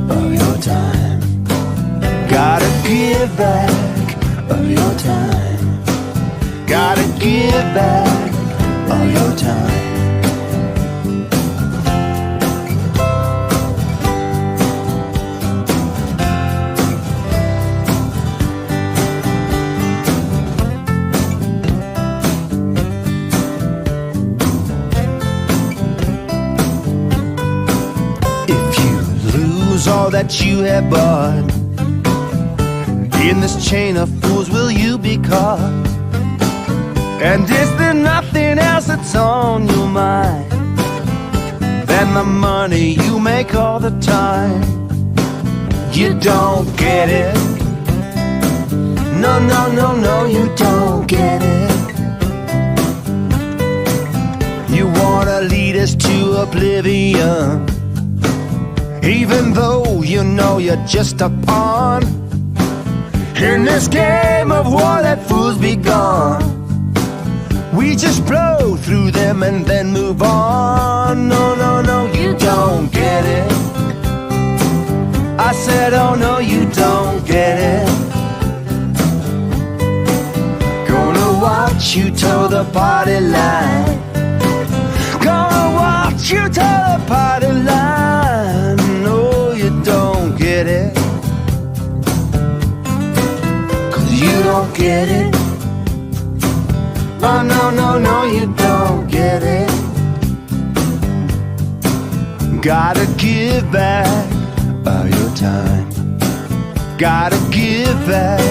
of your time. Gotta give back of your time. Gotta give back of your time. All that you have bought, in this chain of fools will you be caught? And is there nothing else that's on your mind than the money you make all the time? You don't get it. No, no, no, no, you don't get it. You wanna lead us to oblivion, even though you know you're just a pawn in this game of war that fools be gone. We just blow through them and then move on. No, no, no, you don't get it. I said, oh no, you don't get it. Gonna watch you toe the party line. Gonna watch you toe the party line. No, you don't get it. 'Cause you don't get it. Oh no, no, no, you don't get it. Gotta give back of your time. Gotta give back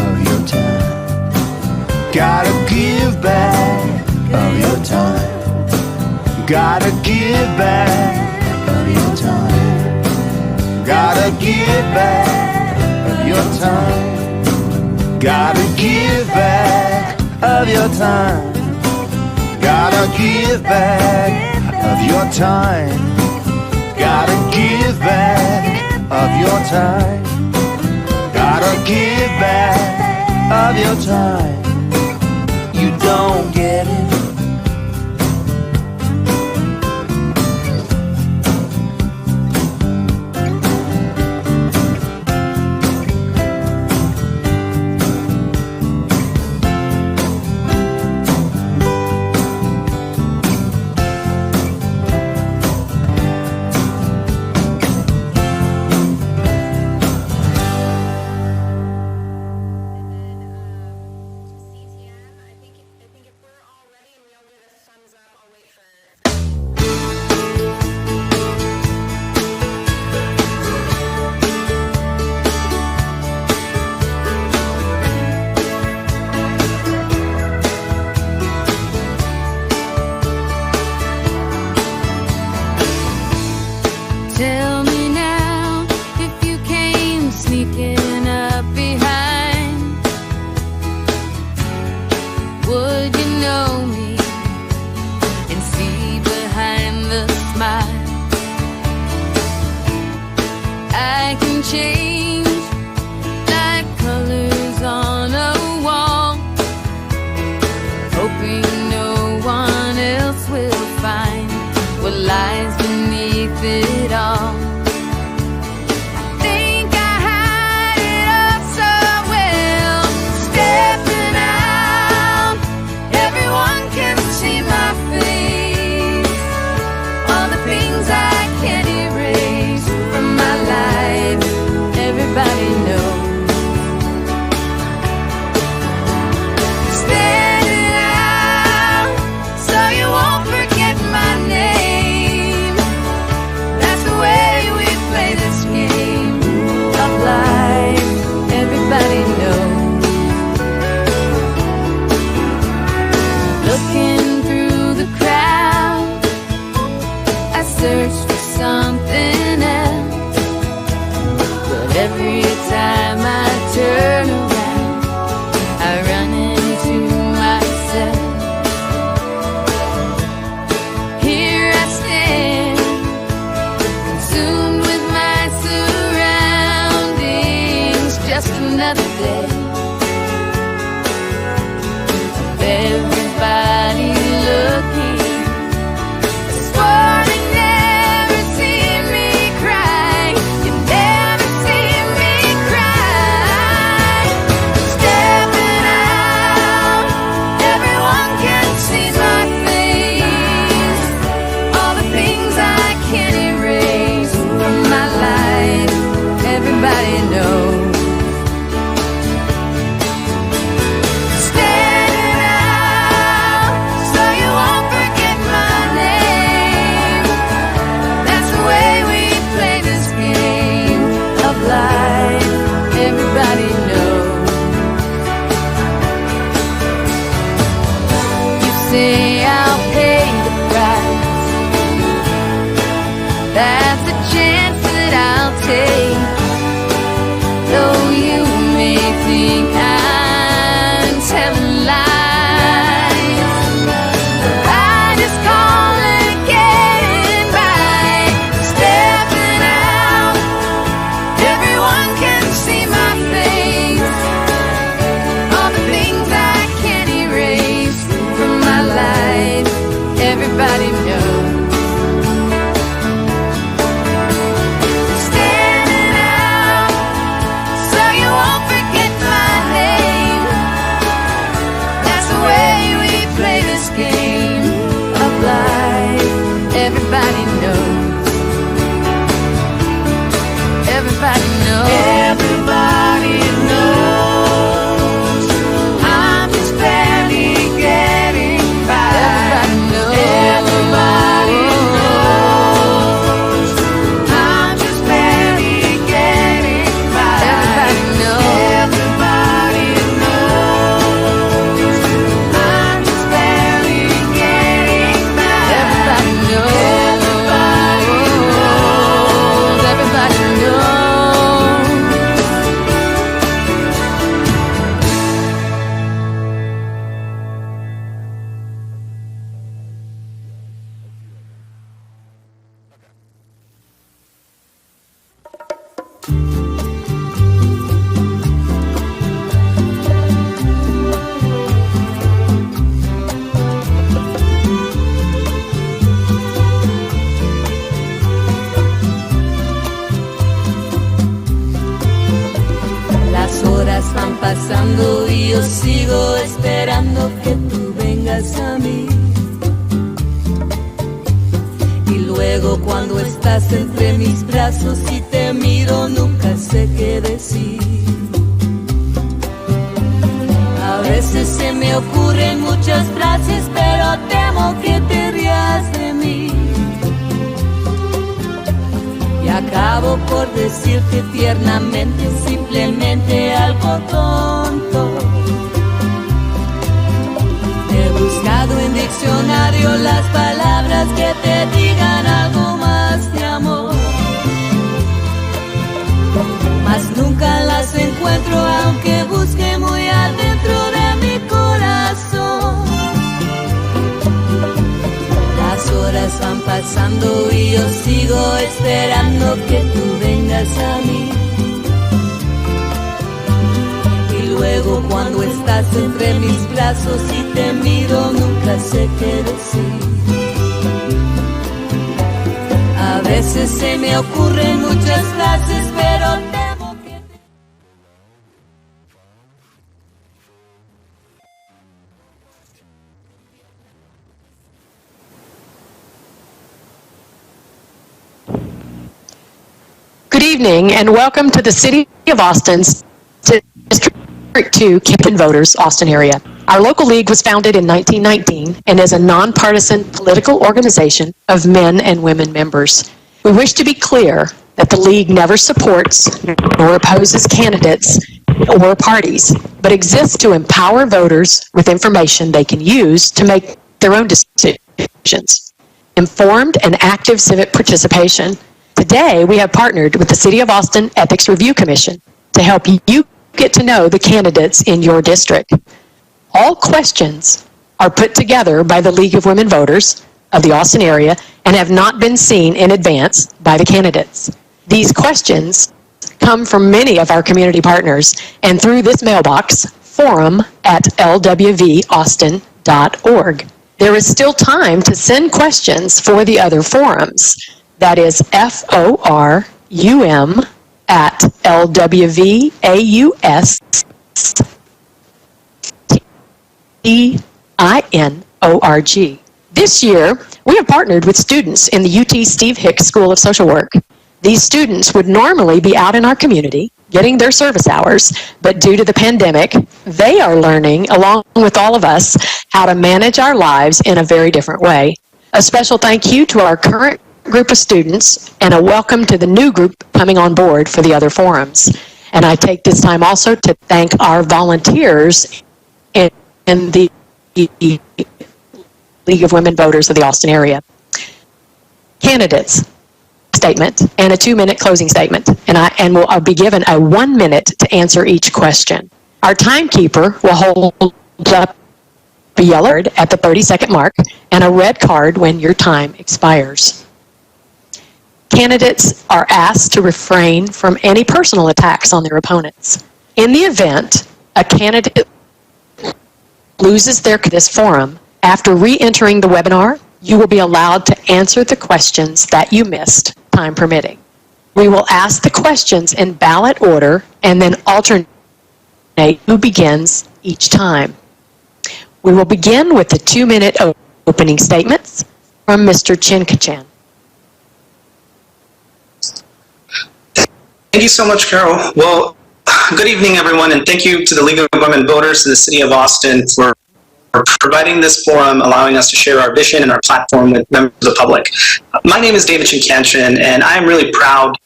of your time. Gotta give back of your time. Gotta give back of your time. Gotta give back of your time. Gotta give back of your time. Gotta give back of your time. Gotta give back of your time. Gotta give back of your time. You don't get it. Swore they never seen me cry. You pasando y yo sigo esperando que tú vengas a mí. Y luego cuando estás entre mis brazos y te miro nunca sé qué decir. A veces se me ocurren muchas frases, pero temo que te rías de mí. Y acabo por decirte tiernamente, simplemente algo tonto. He buscado en diccionario las palabras que te digan algo más de amor, mas nunca las encuentro aunque busque muy adentro de mi corazón. Las horas van pasando y yo sigo esperando que tú vengas a mí. Y luego cuando estás entre mis brazos y te miro nunca sé qué decir. A veces se me ocurren muchas frases, pero temo que te... Good evening and welcome to the City of Austin's District 2 Campaign Voters, Austin area. Our local league was founded in 1919 and is a nonpartisan political organization of men and women members. We wish to be clear that the league never supports nor opposes candidates or parties, but exists to empower voters with information they can use to make their own decisions. Informed and active civic participation. Today, we have partnered with the City of Austin Ethics Review Commission to help you get to know the candidates in your district. All questions are put together by the League of Women Voters of the Austin area and have not been seen in advance by the candidates. These questions come from many of our community partners and through this mailbox, forum@lwvaustin.org. There is still time to send questions for the other forums. That is forum@lwvaustin.org. This year, we have partnered with students in the UT Steve Hicks School of Social Work. These students would normally be out in our community getting their service hours, but due to the pandemic, they are learning, along with all of us, how to manage our lives in a very different way. A special thank you to our current group of students and a welcome to the new group coming on board for the other forums. And I take this time also to thank our volunteers in the League of Women Voters of the Austin area. Candidates statement and a 2-minute closing statement, and I'll be given a 1 minute to answer each question. Our timekeeper will hold up a yellow card at the 30-second mark and a red card when your time expires. Candidates are asked to refrain from any personal attacks on their opponents. In the event a candidate loses this forum, after re-entering the webinar, you will be allowed to answer the questions that you missed, time permitting. We will ask the questions in ballot order and then alternate who begins each time. We will begin with the 2-minute opening statements from Mr. Chincanchan. Thank you so much, Carol. Well, good evening, everyone, and thank you to the League of Women Voters in the City of Austin for providing this forum, allowing us to share our vision and our platform with members of the public. My name is David Chincanchan, and I am really proud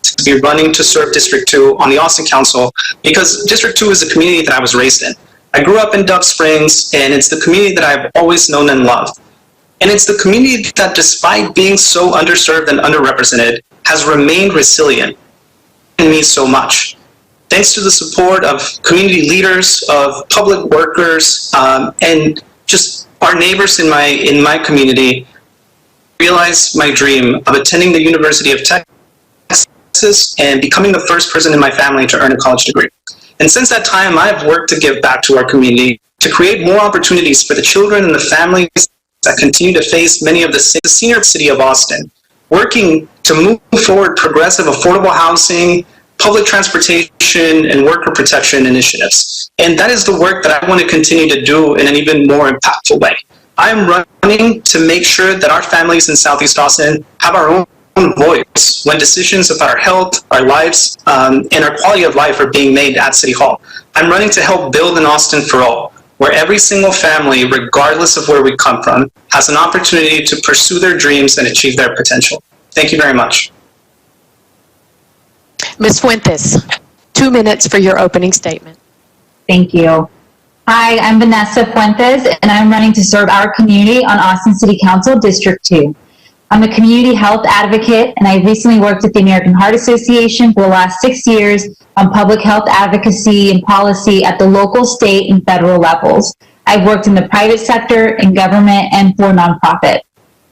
to be running to serve District 2 on the Austin Council because District 2 is a community that I was raised in. I grew up in Dove Springs, and it's the community that I've always known and loved. And it's the community that, despite being so underserved and underrepresented, has remained resilient and means so much. Thanks to the support of community leaders, of public workers, and just our neighbors in my community, I realized my dream of attending the University of Texas and becoming the first person in my family to earn a college degree. And since that time, I've worked to give back to our community, to create more opportunities for the children and the families that continue to face many of the senior city of Austin, working to move forward progressive affordable housing, public transportation, and worker protection initiatives. And that is the work that I want to continue to do in an even more impactful way. I'm running to make sure that our families in Southeast Austin have our own voice when decisions about our health, our lives, and our quality of life are being made at City Hall. I'm running to help build an Austin for all, where every single family, regardless of where we come from, has an opportunity to pursue their dreams and achieve their potential. Thank you very much. Ms. Fuentes, 2 minutes for your opening statement. Thank you. Hi, I'm Vanessa Fuentes, and I'm running to serve our community on Austin City Council District 2. I'm a community health advocate, and I recently worked at the American Heart Association for the last 6 years on public health advocacy and policy at the local, state, and federal levels. I've worked in the private sector, in government, and for nonprofit.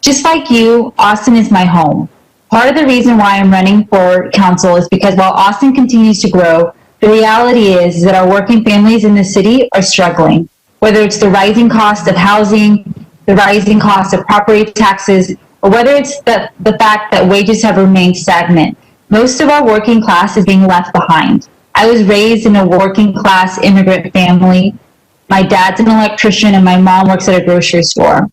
Just like you, Austin is my home. Part of the reason why I'm running for council is because while Austin continues to grow, the reality is that our working families in the city are struggling, whether it's the rising cost of housing, the rising cost of property taxes, or whether it's the fact that wages have remained stagnant. Most of our working class is being left behind. I was raised in a working class immigrant family. My dad's an electrician and my mom works at a grocery store.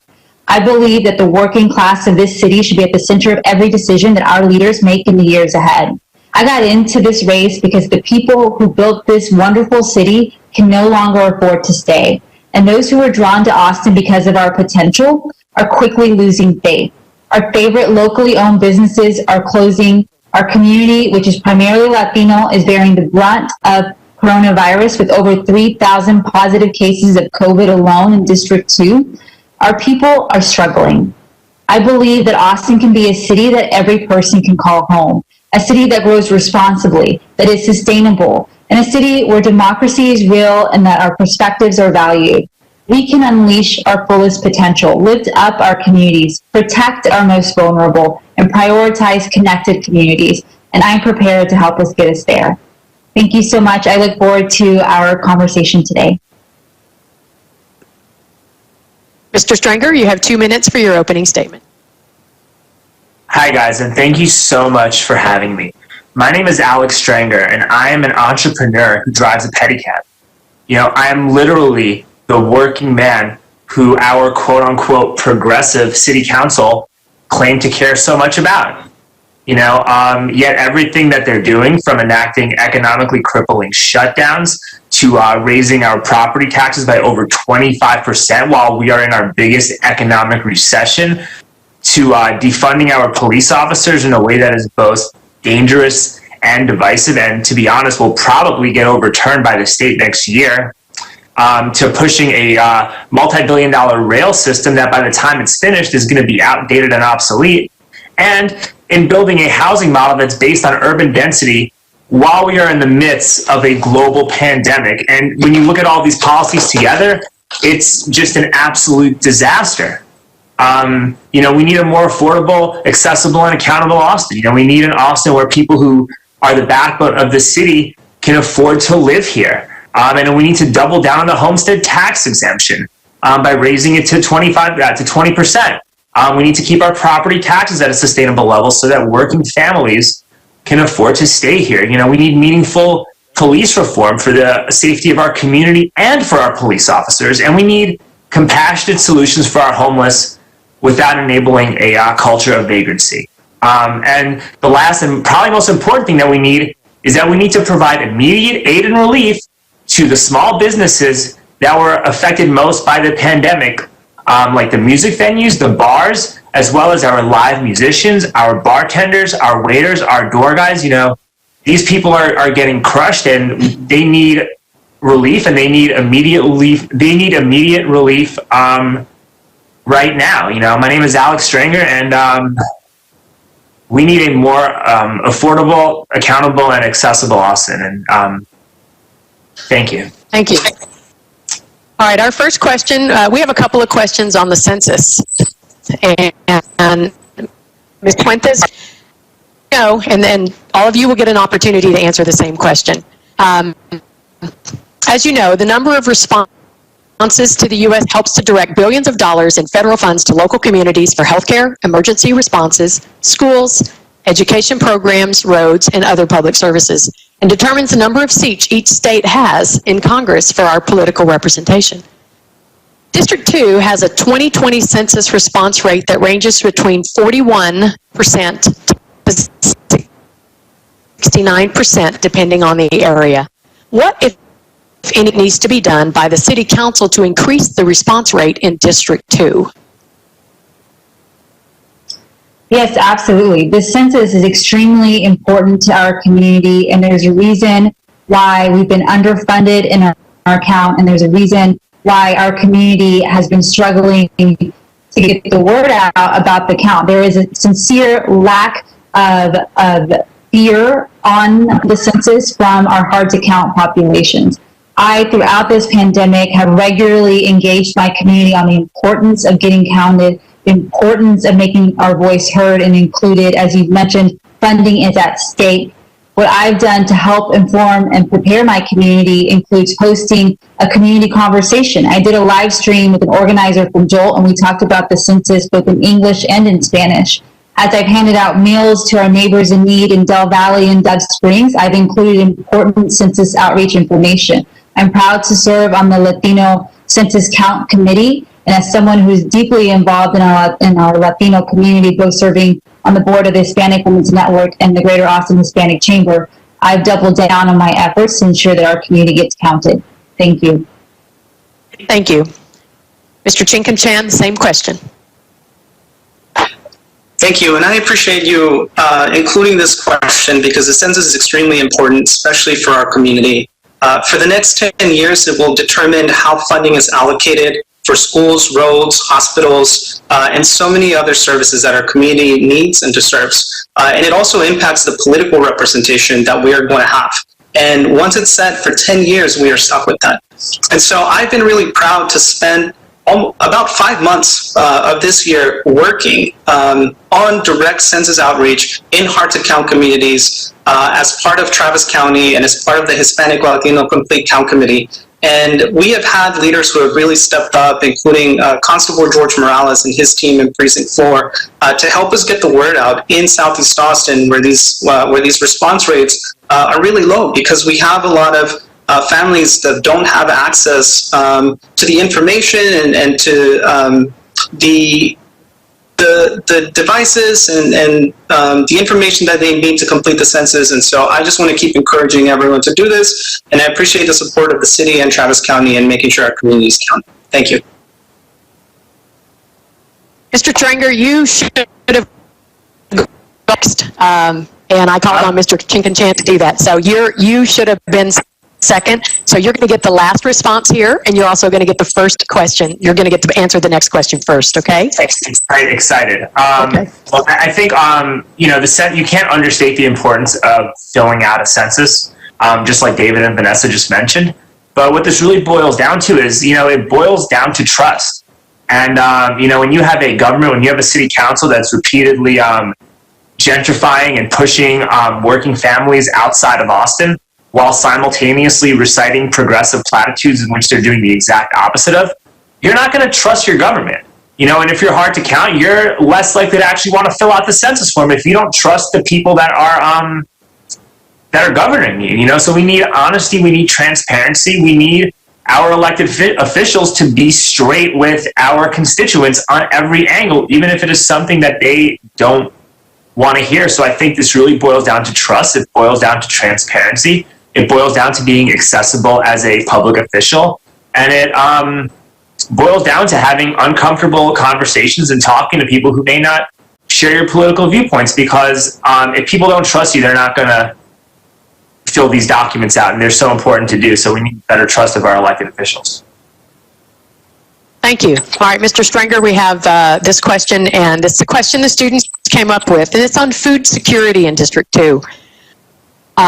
I believe that the working class of this city should be at the center of every decision that our leaders make in the years ahead. I got into this race because the people who built this wonderful city can no longer afford to stay. And those who are drawn to Austin because of our potential are quickly losing faith. Our favorite locally owned businesses are closing. Our community, which is primarily Latino, is bearing the brunt of coronavirus with over 3,000 positive cases of COVID alone in District 2. Our people are struggling. I believe that Austin can be a city that every person can call home, a city that grows responsibly, that is sustainable, and a city where democracy is real and that our perspectives are valued. We can unleash our fullest potential, lift up our communities, protect our most vulnerable, and prioritize connected communities. And I'm prepared to help us get us there. Thank you so much. I look forward to our conversation today. Mr. Strenger, you have 2 minutes for your opening statement. Hi guys, and thank you so much for having me. My name is Alex Strenger, and I am an entrepreneur who drives a pedicab. You know, I am literally the working man who our quote-unquote progressive city council claim to care so much about. You know, yet everything that they're doing, from enacting economically crippling shutdowns to raising our property taxes by over 25% while we are in our biggest economic recession, to defunding our police officers in a way that is both dangerous and divisive, and to be honest, will probably get overturned by the state next year, to pushing a multi-billion-dollar rail system that by the time it's finished is going to be outdated and obsolete, and in building a housing model that's based on urban density while we are in the midst of a global pandemic. And when you look at all these policies together, it's just an absolute disaster. You know, we need a more affordable, accessible, and accountable Austin. You know, we need an Austin where people who are the backbone of the city can afford to live here. And we need to double down on the homestead tax exemption by raising it to 20%. We need to keep our property taxes at a sustainable level so that working families can afford to stay here. You know, we need meaningful police reform for the safety of our community and for our police officers. And we need compassionate solutions for our homeless without enabling a culture of vagrancy. And the last and probably most important thing that we need is that we need to provide immediate aid and relief to the small businesses that were affected most by the pandemic, like the music venues, the bars, as well as our live musicians, our bartenders, our waiters, our door guys. You know, these people are getting crushed, and they need relief, and they need immediate relief. They need immediate relief right now. You know, my name is Alex Strenger, and we need a more affordable, accountable, and accessible Austin. And thank you. Thank you. All right, our first question, we have a couple of questions on the census. And Ms. Fuentes, and then all of you will get an opportunity to answer the same question. As you know, the number of responses to the U.S. helps to direct billions of dollars in federal funds to local communities for healthcare, emergency responses, schools, education programs, roads, and other public services, and determines the number of seats each state has in Congress for our political representation. District 2 has a 2020 census response rate that ranges between 41% to 69% depending on the area. What, if any, needs to be done by the City Council to increase the response rate in District 2? Yes, absolutely. The census is extremely important to our community, and there's a reason why we've been underfunded in our count, and there's a reason why our community has been struggling to get the word out about the count. There is a sincere lack of fear on the census from our hard-to-count populations. I, throughout this pandemic, have regularly engaged my community on the importance of getting counted, the importance of making our voice heard and included. As you mentioned, funding is at stake. What I've done to help inform and prepare my community includes hosting a community conversation. I did a live stream with an organizer from Jolt, and we talked about the census both in English and in Spanish. As I've handed out meals to our neighbors in need in Del Valle and Dove Springs, I've included important census outreach information. I'm proud to serve on the Latino Census Count Committee, and as someone who's deeply involved in our Latino community, both serving on the board of the Hispanic Women's Network and the Greater Austin Hispanic Chamber, I've doubled down on my efforts to ensure that our community gets counted. Thank you. Thank you. Mr. Chincanchan, same question. Thank you, and I appreciate you including this question because the census is extremely important, especially for our community. For the next 10 years, it will determine how funding is allocated for schools, roads, hospitals, and so many other services that our community needs and deserves. And it also impacts the political representation that we are going to have. And once it's set for 10 years, we are stuck with that. And so I've been really proud to spend about 5 months of this year working on direct census outreach in hard-to-count communities as part of Travis County and as part of the Hispanic Latino Complete Count Committee. And we have had leaders who have really stepped up, including Constable George Morales and his team in Precinct 4, to help us get the word out in Southeast Austin, where these response rates are really low, because we have a lot of families that don't have access to the information and to the devices and the information that they need to complete the census. And so I just want to keep encouraging everyone to do this, and I appreciate the support of the city and Travis County in making sure our communities count. Thank you. Mr. Strenger, you should have next, and I called on Mr. Chincanchan to do that. So you should have been second. So you're going to get the last response here, and you're also going to get the first question. You're going to get to answer the next question first, okay? Excited. Okay. Well, I think, you can't understate the importance of filling out a census, just like David and Vanessa just mentioned. But what this really boils down to is, it boils down to trust. And, when you have a government, when you have a city council that's repeatedly gentrifying and pushing working families outside of Austin, while simultaneously reciting progressive platitudes in which they're doing the exact opposite of, you're not going to trust your government. And if you're hard to count, you're less likely to actually want to fill out the census form if you don't trust the people that are governing you. So we need honesty, we need transparency, we need our elected officials to be straight with our constituents on every angle, even if it is something that they don't want to hear. So I think this really boils down to trust. It boils down to transparency. It boils down to being accessible as a public official, and it boils down to having uncomfortable conversations and talking to people who may not share your political viewpoints, because if people don't trust you, they're not going to fill these documents out, and they're so important to do. So we need better trust of our elected officials. Thank you. All right, Mr. Strenger, we have this question, and it's a question the students came up with, and it's on food security in District 2.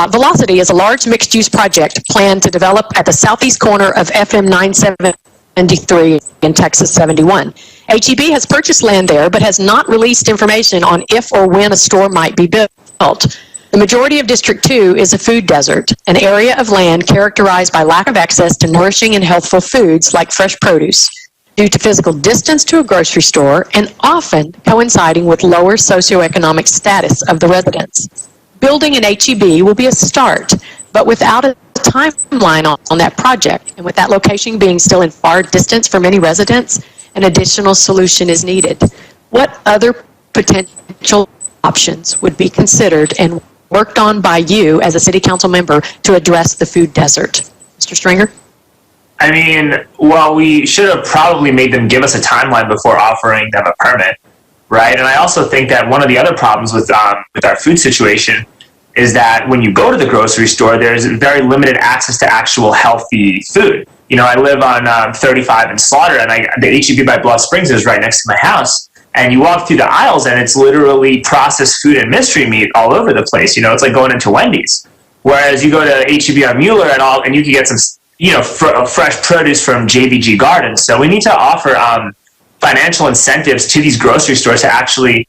Velocity is a large mixed-use project planned to develop at the southeast corner of FM 973 and Texas 71. HEB has purchased land there, but has not released information on if or when a store might be built. The majority of District 2 is a food desert, an area of land characterized by lack of access to nourishing and healthful foods like fresh produce. due to physical distance to a grocery store and often coinciding with lower socioeconomic status of the residents. Building an HEB will be a start, but without a timeline on that project, and with that location being still in far distance for many residents, an additional solution is needed. What other potential options would be considered and worked on by you as a city council member to address the food desert? Mr. Strenger? I mean, well, we should have probably made them give us a timeline before offering them a permit, right? And I also think that one of the other problems with our food situation is that when you go to the grocery store, there's very limited access to actual healthy food. You know, I live on 35 in Slaughter, and the HEB by Bluff Springs is right next to my house. And you walk through the aisles, and it's literally processed food and mystery meat all over the place. You know, it's like going into Wendy's. Whereas you go to HEB on Mueller and you can get some, fresh produce from JVG Gardens. So we need to offer financial incentives to these grocery stores to actually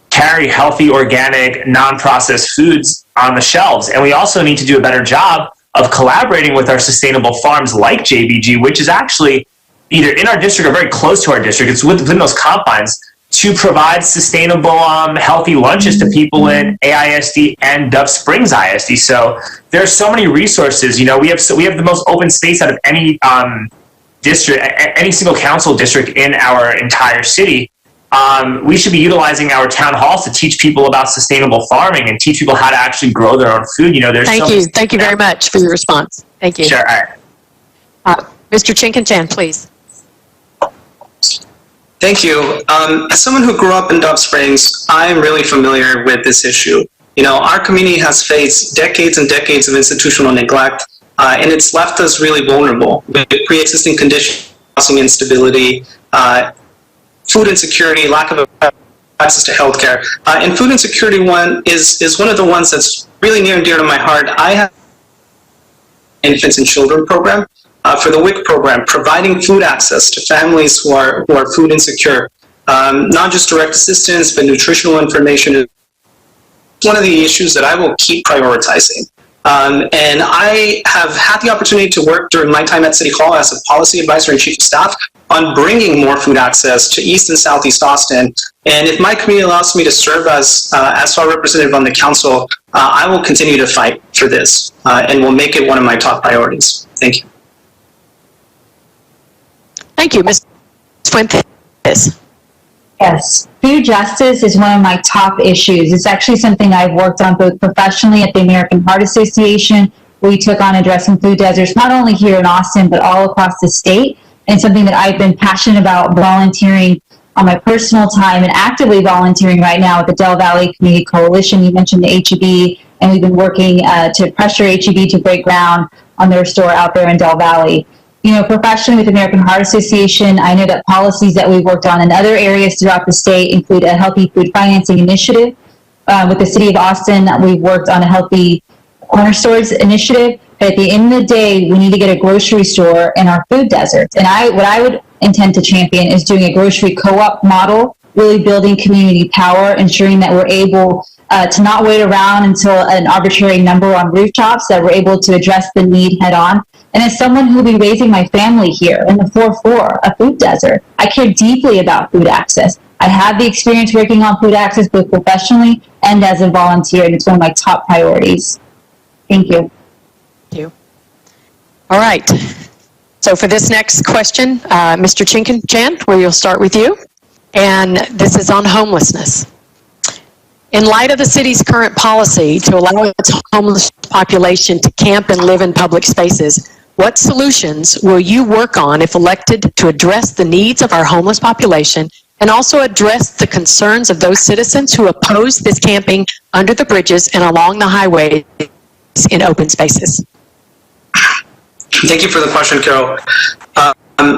carry healthy, organic, non-processed foods on the shelves. And we also need to do a better job of collaborating with our sustainable farms like JVG, which is actually either in our district or very close to our district. It's within those confines to provide sustainable, healthy lunches to people in AISD and Dove Springs ISD. So there's so many resources. You know, we have the most open space out of any district, any single council district in our entire city. We should be utilizing our town halls to teach people about sustainable farming and teach people how to actually grow their own food. You know, there's Thank you very much for your response. Thank you. Sure. All right. Mr. Chincanchan, please. Thank you. As someone who grew up in Dove Springs, I'm really familiar with this issue. You know, our community has faced decades and decades of institutional neglect, and it's left us really vulnerable with pre-existing conditions, housing instability, food insecurity, lack of access to healthcare. And food insecurity is one of the ones that's really near and dear to my heart. I have an infants and children program. For the WIC program, providing food access to families who are food insecure, not just direct assistance, but nutritional information is one of the issues that I will keep prioritizing. And I have had the opportunity to work during my time at City Hall as a policy advisor and chief of staff on bringing more food access to East and Southeast Austin. And if my community allows me to serve as our representative on the council, I will continue to fight for this and will make it one of my top priorities. Thank you. Thank you, Ms. Fuentes. Yes, food justice is one of my top issues. It's actually something I've worked on both professionally at the American Heart Association, where we took on addressing food deserts, not only here in Austin, but all across the state, and something that I've been passionate about volunteering on my personal time and actively volunteering right now with the Del Valley Community Coalition. You mentioned the HEB, and we've been working to pressure HEB to break ground on their store out there in Del Valley. You know, professionally with the American Heart Association, I know that policies that we've worked on in other areas throughout the state include a healthy food financing initiative. With the city of Austin, we've worked on a healthy corner stores initiative. But at the end of the day, we need to get a grocery store in our food deserts. And what I would intend to champion is doing a grocery co-op model, really building community power, ensuring that we're able to not wait around until an arbitrary number on rooftops, that we're able to address the need head on. And as someone who will be raising my family here in the 4-4, a food desert, I care deeply about food access. I have the experience working on food access both professionally and as a volunteer, and it's one of my top priorities. Thank you. Thank you. All right. So for this next question, Mr. Chincanchan, we'll start with you. And this is on homelessness. In light of the city's current policy to allow its homeless population to camp and live in public spaces, what solutions will you work on if elected to address the needs of our homeless population and also address the concerns of those citizens who oppose this camping under the bridges and along the highways in open spaces? Thank you for the question, Carol.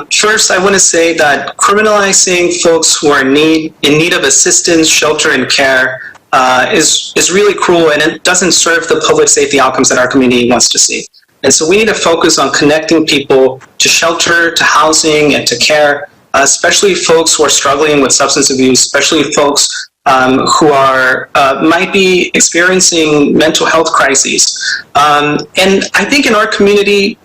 First, I want to say that criminalizing folks who are in need of assistance, shelter, and care is really cruel, and it doesn't serve the public safety outcomes that our community wants to see. And so we need to focus on connecting people to shelter, to housing, and to care, especially folks who are struggling with substance abuse, especially folks who are might be experiencing mental health crises. And I think in our community,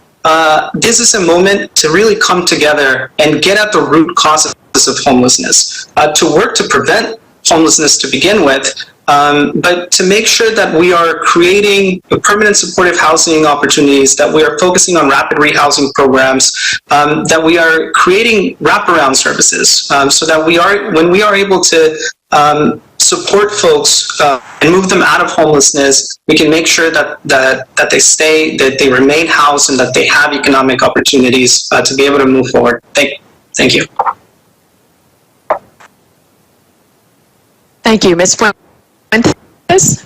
gives us a moment to really come together and get at the root causes of homelessness, to work to prevent homelessness to begin with, but to make sure that we are creating permanent supportive housing opportunities, that we are focusing on rapid rehousing programs, that we are creating wraparound services, so that when we are able to support folks and move them out of homelessness, we can make sure that they stay, that they remain housed, and that they have economic opportunities to be able to move forward. Thank you. Thank you. Ms. Fuentes?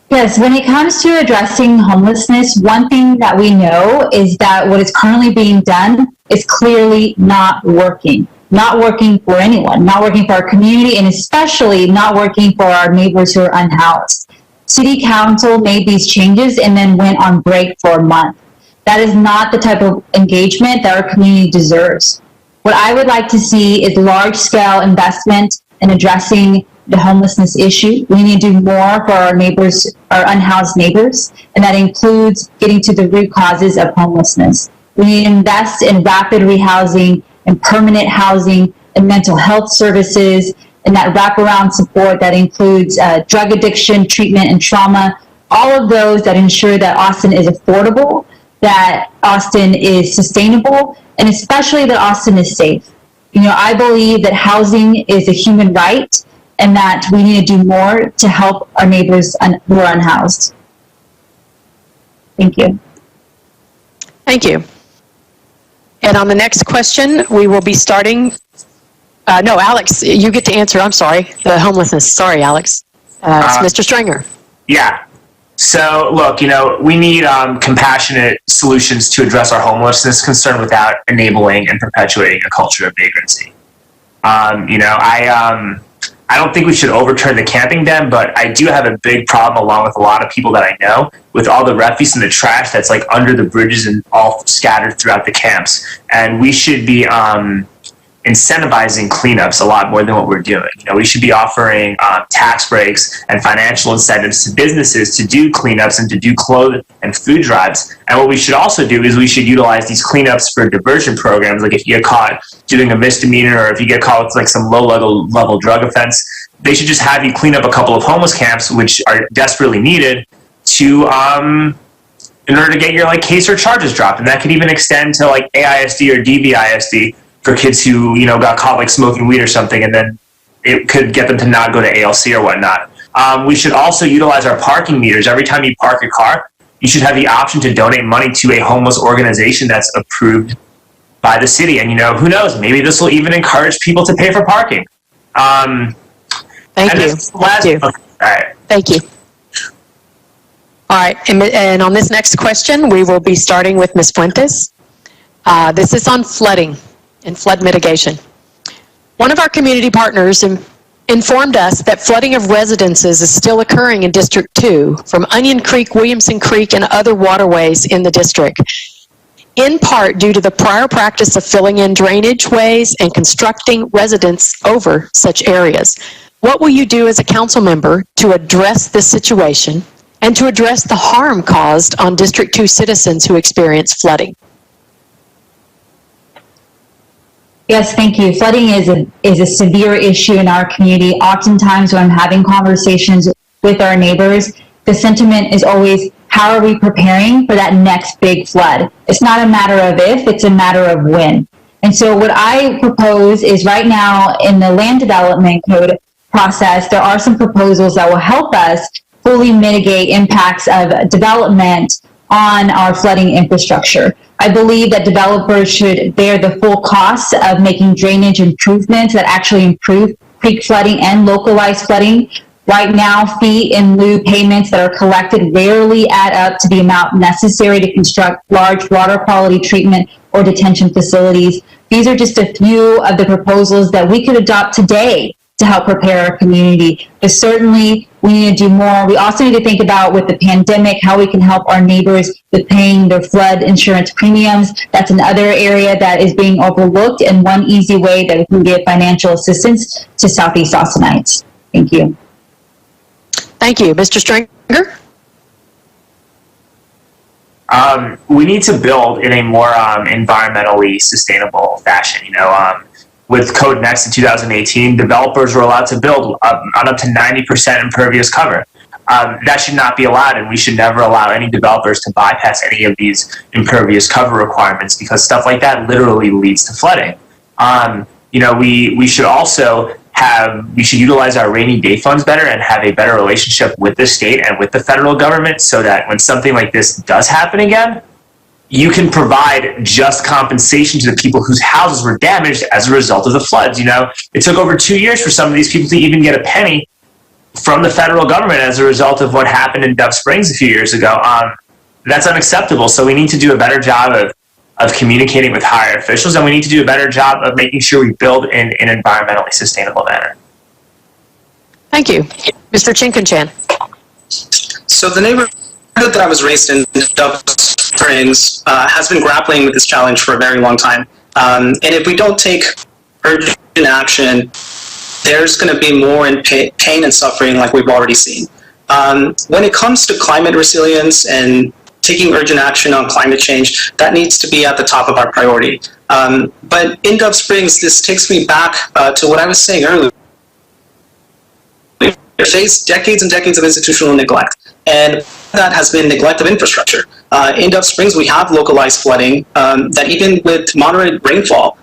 Yes, when it comes to addressing homelessness, one thing that we know is that what is currently being done is clearly not working. Not working for anyone, not working for our community, and especially not working for our neighbors who are unhoused. City Council made these changes and then went on break for a month. That is not the type of engagement that our community deserves. What I would like to see is large-scale investment in addressing the homelessness issue. We need to do more for our neighbors, our unhoused neighbors, and that includes getting to the root causes of homelessness. We need to invest in rapid rehousing and permanent housing and mental health services, and that wraparound support that includes drug addiction, treatment, and trauma, all of those that ensure that Austin is affordable, that Austin is sustainable, and especially that Austin is safe. You know, I believe that housing is a human right, and that we need to do more to help our neighbors who are unhoused. Thank you. Thank you. And on the next question, we will be starting, no, Alex, you get to answer, I'm sorry, the homelessness. Sorry, Alex. It's Mr. Strenger. Yeah. So, look, you know, we need compassionate solutions to address our homelessness concern without enabling and perpetuating a culture of vagrancy. You know, I don't think we should overturn the camping den, but I do have a big problem, along with a lot of people that I know, with all the refuse and the trash that's like under the bridges and all scattered throughout the camps. And we should be incentivizing cleanups a lot more than what we're doing. You know, we should be offering tax breaks and financial incentives to businesses to do cleanups and to do clothes and food drives. And what we should also do is we should utilize these cleanups for diversion programs. Like if you get caught doing a misdemeanor, or if you get caught with like some low level drug offense, they should just have you clean up a couple of homeless camps, which are desperately needed to in order to get your like case or charges dropped. And that could even extend to like AISD or DBISD for kids who, you know, got caught like smoking weed or something, and then it could get them to not go to ALC or whatnot. We should also utilize our parking meters. Every time you park a car, you should have the option to donate money to a homeless organization that's approved by the city. And, you know, who knows, maybe this will even encourage people to pay for parking. Thank you. Thank you. Okay, all right. Thank you. All right, and on this next question, we will be starting with Ms. Fuentes. This is on flooding and flood mitigation. One of our community partners informed us that flooding of residences is still occurring in District 2 from Onion Creek, Williamson Creek, and other waterways in the district, in part due to the prior practice of filling in drainage ways and constructing residence over such areas. What will you do as a council member to address this situation and to address the harm caused on District 2 citizens who experience flooding? Yes, thank you. Flooding is a severe issue in our community. Oftentimes when I'm having conversations with our neighbors, the sentiment is always, how are we preparing for that next big flood? It's not a matter of if, it's a matter of when. And so what I propose is right now in the land development code process, there are some proposals that will help us fully mitigate impacts of development on our flooding infrastructure. I believe that developers should bear the full costs of making drainage improvements that actually improve creek flooding and localized flooding. Right now, fee in lieu payments that are collected rarely add up to the amount necessary to construct large water quality treatment or detention facilities. These are just a few of the proposals that we could adopt today to help prepare our community. But certainly we need to do more. We also need to think about, with the pandemic, how we can help our neighbors with paying their flood insurance premiums. That's another area that is being overlooked, and one easy way that we can give financial assistance to Southeast Austinites. Thank you. Thank you. Mr. Strenger? We need to build in a more environmentally sustainable fashion. With Code Next in 2018, developers were allowed to build on up to 90% impervious cover. That should not be allowed, and we should never allow any developers to bypass any of these impervious cover requirements, because stuff like that literally leads to flooding. We should also we should utilize our rainy day funds better and have a better relationship with the state and with the federal government, so that when something like this does happen again, you can provide just compensation to the people whose houses were damaged as a result of the floods. It took over 2 years for some of these people to even get a penny from the federal government as a result of what happened in Dove Springs a few years ago. That's unacceptable. So we need to do a better job of communicating with higher officials, and we need to do a better job of making sure we build in an environmentally sustainable manner. Thank you. Mr. Chincanchan. So the neighborhood that I was raised in, Dove Springs, has been grappling with this challenge for a very long time. And if we don't take urgent action, there's going to be more in pain and suffering like we've already seen. When it comes to climate resilience and taking urgent action on climate change, that needs to be at the top of our priority. But in Dove Springs, this takes me back to what I was saying earlier. We faced decades and decades of institutional neglect, and that has been neglect of infrastructure. In Dove Springs, we have localized flooding that even with moderate rainfall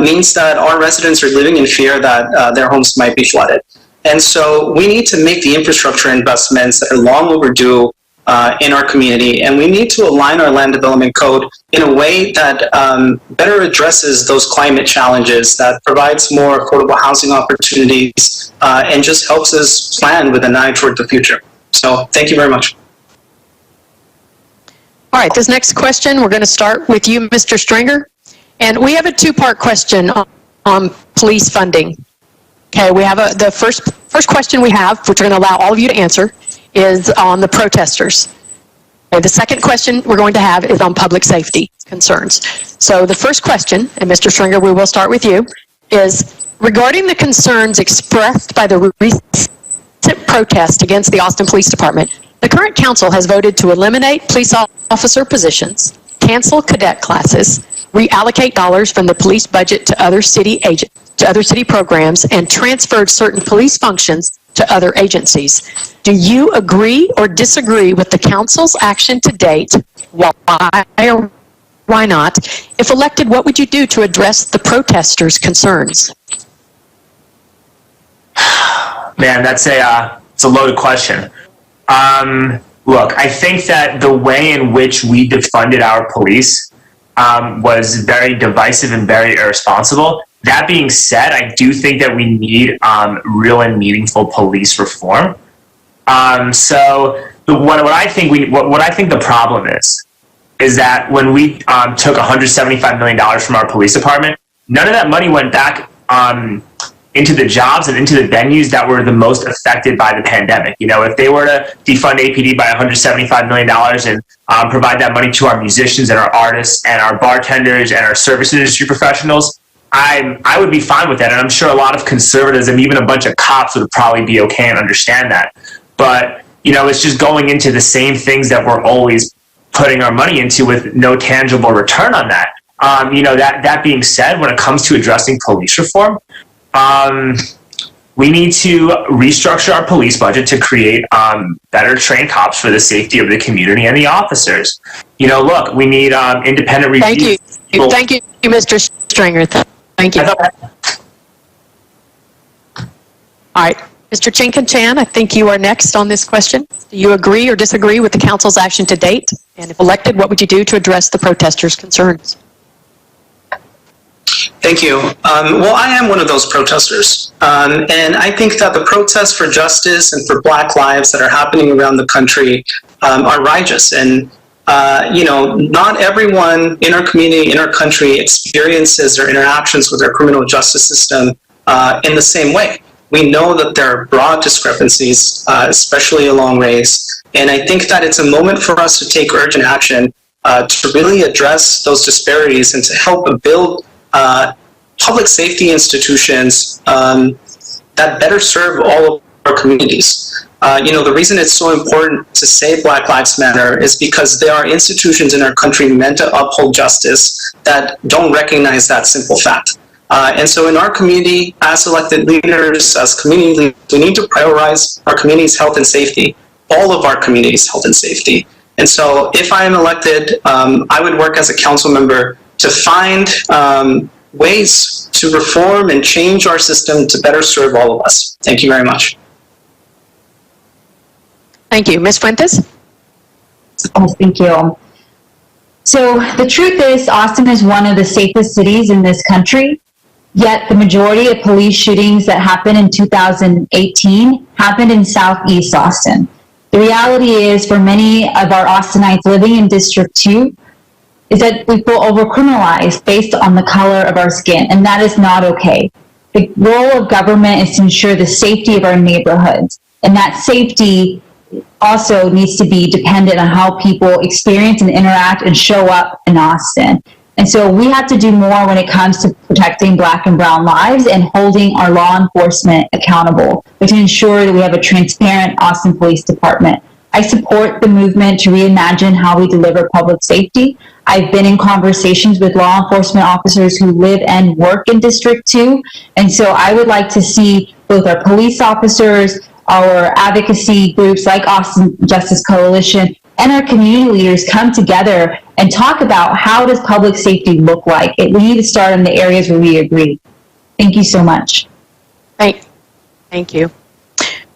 means that our residents are living in fear that their homes might be flooded. And so we need to make the infrastructure investments that are long overdue in our community, and we need to align our land development code in a way that better addresses those climate challenges, that provides more affordable housing opportunities, and just helps us plan with an eye toward the future. So thank you very much. All right, this next question, we're going to start with you, Mr. Strenger. And we have a two-part question on police funding. Okay, we have the first question we have, which we're going to allow all of you to answer, is on the protesters. Okay, the second question we're going to have is on public safety concerns. So the first question, and Mr. Strenger, we will start with you, is regarding the concerns expressed by the recent protest against the Austin Police Department. The current council has voted to eliminate police officer positions, cancel cadet classes, reallocate dollars from the police budget to other city programs, and transferred certain police functions to other agencies. Do you agree or disagree with the council's action to date? Why or why not? If elected, what would you do to address the protesters' concerns? Man, it's a loaded question. Look, I think that the way in which we defunded our police was very divisive and very irresponsible. That being said, I do think that we need real and meaningful police reform. So what I think the problem is that when we took $175 million from our police department, none of that money went back into the jobs and into the venues that were the most affected by the pandemic. If they were to defund APD by $175 million and provide that money to our musicians and our artists and our bartenders and our service industry professionals, I would be fine with that. And I'm sure a lot of conservatives and even a bunch of cops would probably be okay and understand that. But, it's just going into the same things that we're always putting our money into with no tangible return on that. That being said, when it comes to addressing police reform, we need to restructure our police budget to create better trained cops for the safety of the community and the officers. Look, we need independent reviews. Thank you, Mr. Strenger. Thank you. All right, Mr. Chincanchan, I think you are next on this question. Do you agree or disagree with the council's action to date? And if elected, what would you do to address the protesters' concerns? Thank you. Well, I am one of those protesters. And I think that the protests for justice and for Black lives that are happening around the country are righteous. And, not everyone in our community, in our country, experiences their interactions with our criminal justice system in the same way. We know that there are broad discrepancies, especially along race. And I think that it's a moment for us to take urgent action to really address those disparities and to help build public safety institutions that better serve all of our communities. The reason it's so important to say Black Lives Matter is because there are institutions in our country meant to uphold justice that don't recognize that simple fact. And so in our community, as elected leaders, as community leaders, we need to prioritize our community's health and safety, all of our community's health and safety. And so if I am elected, I would work as a council member to find ways to reform and change our system to better serve all of us. Thank you very much. Thank you. Ms. Fuentes? Oh, thank you. So the truth is, Austin is one of the safest cities in this country, yet the majority of police shootings that happened in 2018 happened in Southeast Austin. The reality is, for many of our Austinites living in District 2, is that we feel over-criminalized based on the color of our skin, and that is not okay. The role of government is to ensure the safety of our neighborhoods, and that safety also needs to be dependent on how people experience and interact and show up in Austin. And so we have to do more when it comes to protecting Black and brown lives and holding our law enforcement accountable, but to ensure that we have a transparent Austin Police Department. I support the movement to reimagine how we deliver public safety. I've been in conversations with law enforcement officers who live and work in District 2, and so I would like to see both our police officers, our advocacy groups like Austin Justice Coalition, and our community leaders come together and talk about how does public safety look like. We need to start in the areas where we agree. Thank you so much. Thank you.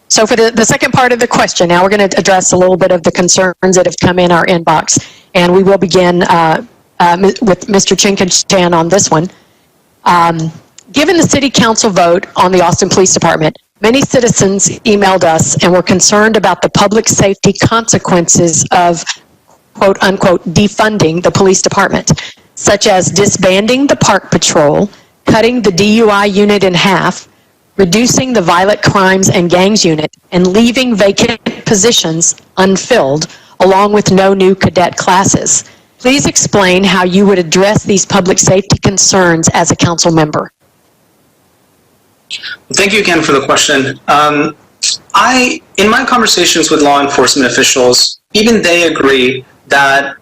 So for the second part of the question, now we're going to address a little bit of the concerns that have come in our inbox. And we will begin with Mr. Chincanchan on this one. Given the City Council vote on the Austin Police Department, many citizens emailed us and were concerned about the public safety consequences of, quote unquote, defunding the police department, such as disbanding the park patrol, cutting the DUI unit in half, reducing the violent crimes and gangs unit, and leaving vacant positions unfilled, along with no new cadet classes. Please explain how you would address these public safety concerns as a council member. Thank you again for the question. In my conversations with law enforcement officials, even they agree that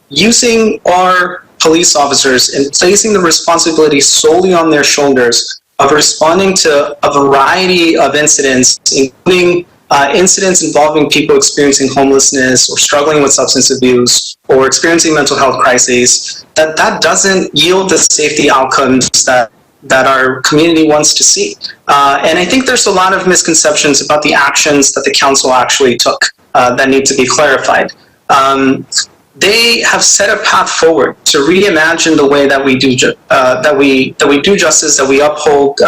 using our police officers and placing the responsibility solely on their shoulders of responding to a variety of incidents, including incidents involving people experiencing homelessness or struggling with substance abuse or experiencing mental health crises, that doesn't yield the safety outcomes that our community wants to see. And I think there's a lot of misconceptions about the actions that the council actually took that need to be clarified. They have set a path forward to reimagine the way that we do justice, that we uphold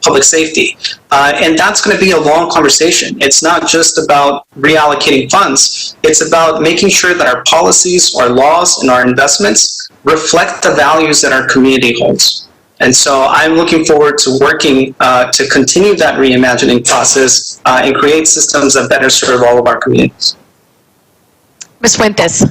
public safety, and that's going to be a long conversation. It's not just about reallocating funds; it's about making sure that our policies, our laws, and our investments reflect the values that our community holds. And so I'm looking forward to working to continue that reimagining process and create systems that better serve all of our communities. Ms. Fuentes.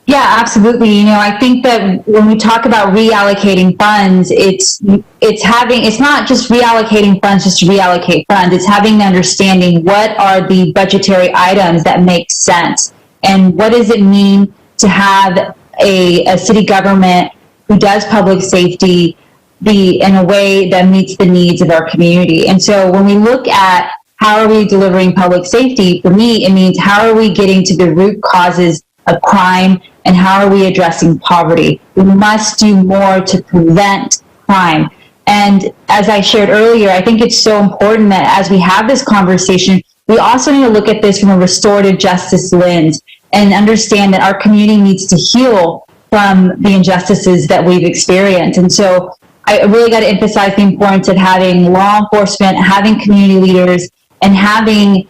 Yeah, absolutely. I think that when we talk about reallocating funds, it's not just reallocating funds just to reallocate funds. It's having the understanding what are the budgetary items that make sense, and what does it mean to have a city government who does public safety be in a way that meets the needs of our community. And so when we look at how are we delivering public safety, for me, it means how are we getting to the root causes of crime, and how are we addressing poverty? We must do more to prevent crime. And as I shared earlier, I think it's so important that as we have this conversation, we also need to look at this from a restorative justice lens and understand that our community needs to heal from the injustices that we've experienced. And so I really got to emphasize the importance of having law enforcement, having community leaders, and having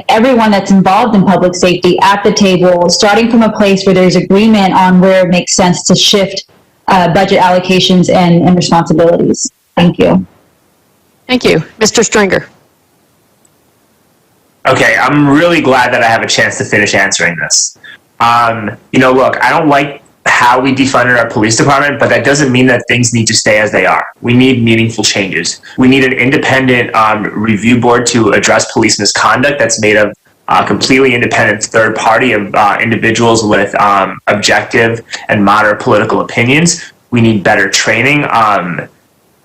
everyone that's involved in public safety at the table, starting from a place where there's agreement on where it makes sense to shift budget allocations and responsibilities. Thank you. Thank you. Mr. Strenger. Okay, I'm really glad that I have a chance to finish answering this. Look, I don't like how we defunded our police department, but that doesn't mean that things need to stay as they are. We need meaningful changes. We need an independent review board to address police misconduct that's made of completely independent third party of individuals with objective and moderate political opinions. We need better training.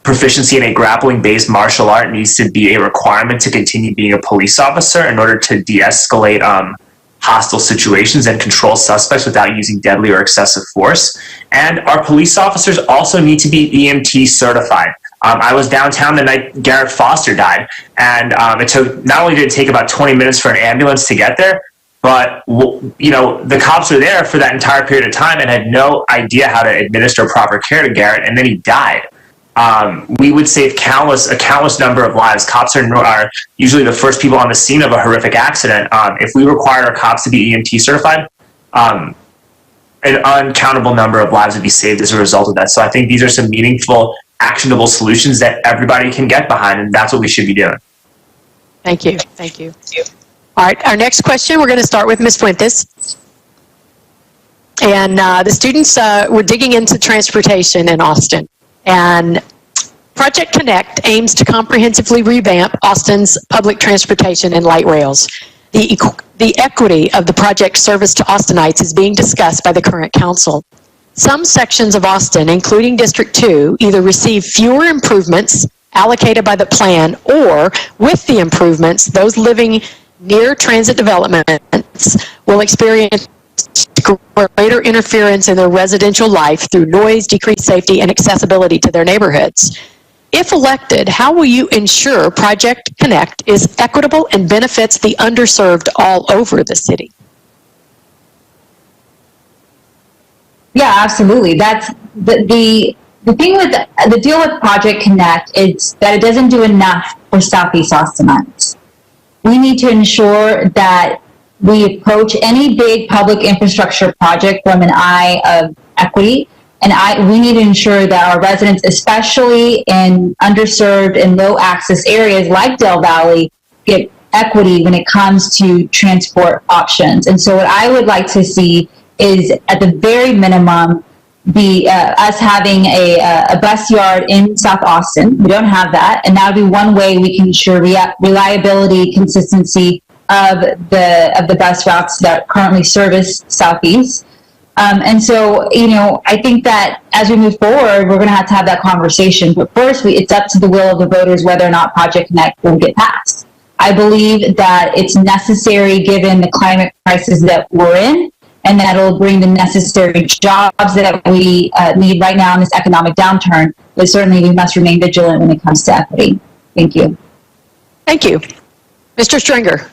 Proficiency in a grappling-based martial art needs to be a requirement to continue being a police officer in order to de-escalate hostile situations and control suspects without using deadly or excessive force. And our police officers also need to be EMT certified. I was downtown the night Garrett Foster died, and it took, not only did it take about 20 minutes for an ambulance to get there, but the cops were there for that entire period of time and had no idea how to administer proper care to Garrett, and then he died. We would save a countless number of lives. Cops are usually the first people on the scene of a horrific accident. If we required our cops to be EMT certified, an uncountable number of lives would be saved as a result of that. So I think these are some meaningful, actionable solutions that everybody can get behind, and that's what we should be doing. Thank you. Thank you. All right, our next question, we're going to start with Ms. Fuentes. And the students were digging into transportation in Austin. And Project Connect aims to comprehensively revamp Austin's public transportation and light rails. The equity of the project service to Austinites is being discussed by the current council. Some sections of Austin, including District 2, either receive fewer improvements allocated by the plan, or with the improvements, those living near transit developments will experience greater interference in their residential life through noise, decreased safety, and accessibility to their neighborhoods. If elected, how will you ensure Project Connect is equitable and benefits the underserved all over the city? Yeah, absolutely. That's the thing with the deal with Project Connect is that it doesn't do enough for Southeast Austinites. We need to ensure that we approach any big public infrastructure project from an eye of equity, and we need to ensure that our residents, especially in underserved and low access areas like Del Valley, get equity when it comes to transport options. And so what I would like to see is, at the very minimum, us having a bus yard in South Austin. We don't have that, and that would be one way we can ensure reliability, consistency of the bus routes that currently service Southeast. And so, I think that as we move forward, we're going to have that conversation. But first, it's up to the will of the voters whether or not Project Connect will get passed. I believe that it's necessary given the climate crisis that we're in, and that it'll bring the necessary jobs that we need right now in this economic downturn. But certainly, we must remain vigilant when it comes to equity. Thank you. Thank you. Mr. Strenger.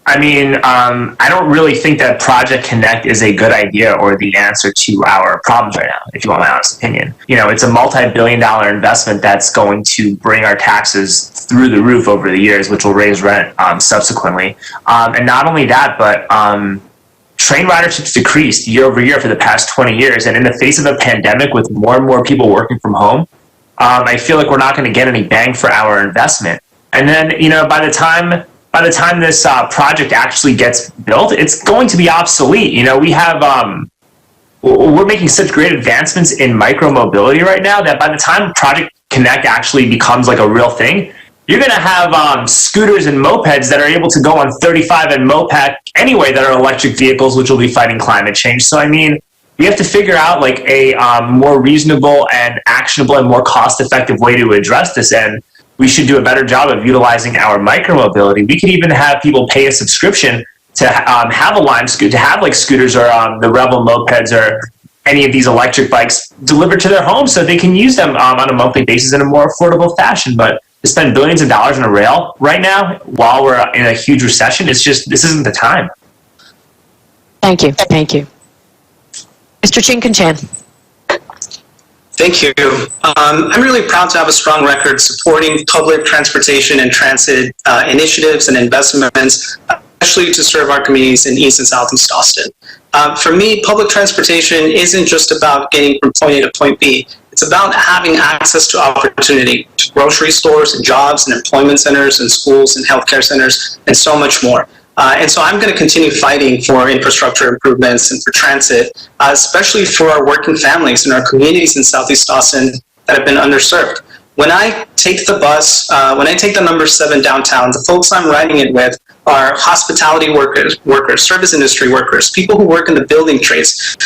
I mean, I don't really think that Project Connect is a good idea or the answer to our problems right now, if you want my honest opinion. It's a multi-billion-dollar investment that's going to bring our taxes through the roof over the years, which will raise rent subsequently. And not only that, but train ridership's decreased year over year for the past 20 years. And in the face of a pandemic with more and more people working from home, I feel like we're not going to get any bang for our investment. And then, by the time this project actually gets built, it's going to be obsolete. We're making such great advancements in micromobility right now that by the time Project Connect actually becomes like a real thing, you're going to have scooters and mopeds that are able to go on 35 and moped anyway that are electric vehicles, which will be fighting climate change. So, we have to figure out like a more reasonable and actionable and more cost-effective way to address this, and we should do a better job of utilizing our micromobility. We could even have people pay a subscription to have a Lime scooter, to have like scooters or the Rebel mopeds or any of these electric bikes delivered to their homes so they can use them on a monthly basis in a more affordable fashion. But to spend billions of dollars on a rail right now while we're in a huge recession, this isn't the time. Thank you. Thank you. Mr. Chincanchan. Thank you. I'm really proud to have a strong record supporting public transportation and transit initiatives and investments, especially to serve our communities in East and Southeast Austin. For me, public transportation isn't just about getting from point A to point B. It's about having access to opportunity, to grocery stores and jobs and employment centers and schools and healthcare centers and so much more. And so I'm going to continue fighting for infrastructure improvements and for transit, especially for our working families and our communities in Southeast Austin that have been underserved. When I take the bus, when I take the number 7 downtown, the folks I'm riding it with are hospitality workers, service industry workers, people who work in the building trades.